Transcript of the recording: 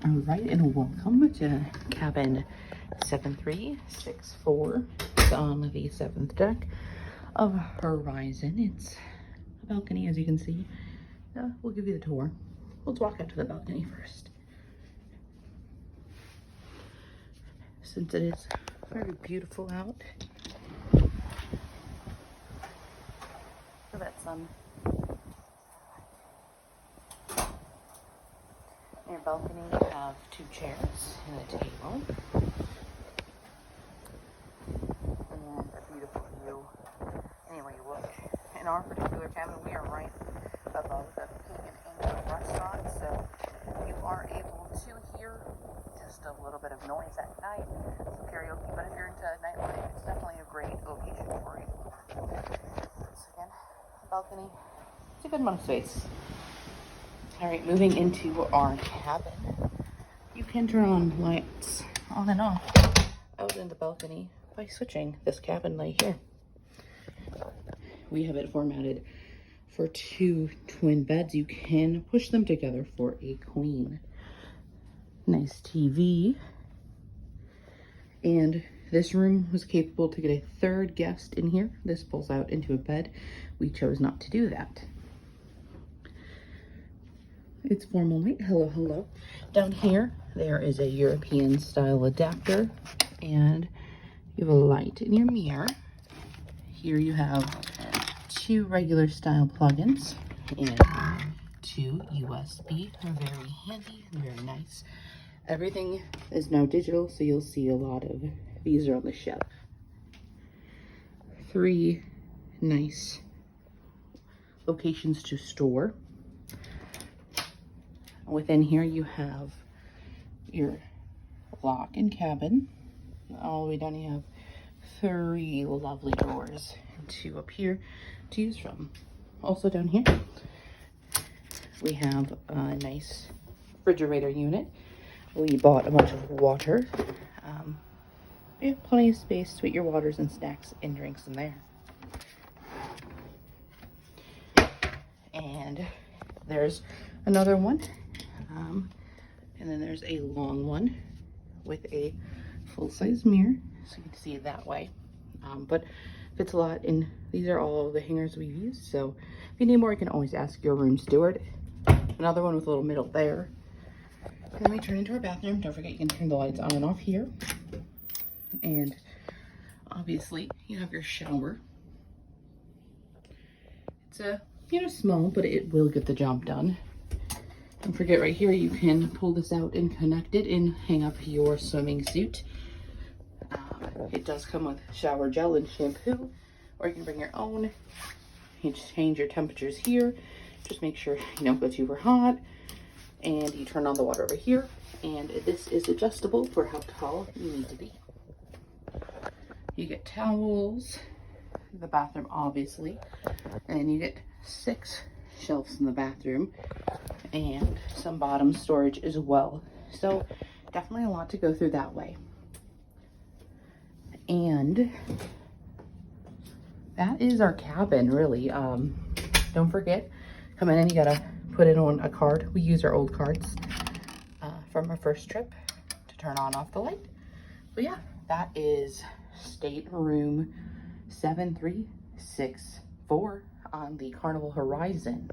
All right, and welcome to cabin 7364. It's on the 7th deck of Horizon. It's a balcony, as you can see. We'll give you the tour. Let's walk out to the balcony first. Since it is very beautiful out. Look at that sun. In your balcony, you have 2 chairs and a table. And a beautiful view. Anyway, you look. In our particular cabin, we are right above the Pecan Angel restaurant, so you are able to hear just a little bit of noise at night. Some karaoke, but if you're into nightlife, it's definitely a great location for you. Once again, the balcony. It's a good amount of space. All right, moving into our cabin. You can turn on lights on and off out in the balcony by switching this cabin light here. We have it formatted for 2 twin beds. You can push them together for a queen. Nice TV. And this room was capable to get a 3rd guest in here. This pulls out into a bed. We chose not to do that. It's formal night. Hello, hello. Down here, there is a European style adapter, and you have a light in your mirror. Here you have 2 regular style plugins and 2 USB. They're very handy and very nice. Everything is now digital, so you'll see a lot of these are on the shelf. 3 nice locations to store. Within here you have your lock and cabin. All the way down you have 3 lovely doors to up here to use from. Also down here we have a nice refrigerator unit. We bought a bunch of water. You have plenty of space to put your waters and snacks and drinks in there. And there's another one. And then there's a long one with a full-size mirror, so you can see it that way. But fits a lot, and these are all the hangers we've used, so if you need more, you can always ask your room steward. Another one with a little middle there. And then we turn into our bathroom. Don't forget you can turn the lights on and off here. And obviously you have your shower. It's small, but it will get the job done. Don't forget right here, you can pull this out and connect it and hang up your swimming suit. It does come with shower gel and shampoo, or you can bring your own. You change your temperatures here. Just make sure you don't go super hot. And you turn on the water over here. And this is adjustable for how tall you need to be. You get towels, the bathroom obviously, and you get 6 shelves in the bathroom and some bottom storage as well. So definitely a lot to go through that way. And that is our cabin, really. Don't forget, come in and you gotta put in on a card. We use our old cards from our first trip to turn on off the light. But yeah, that is Stateroom 7364 on the Carnival Horizon.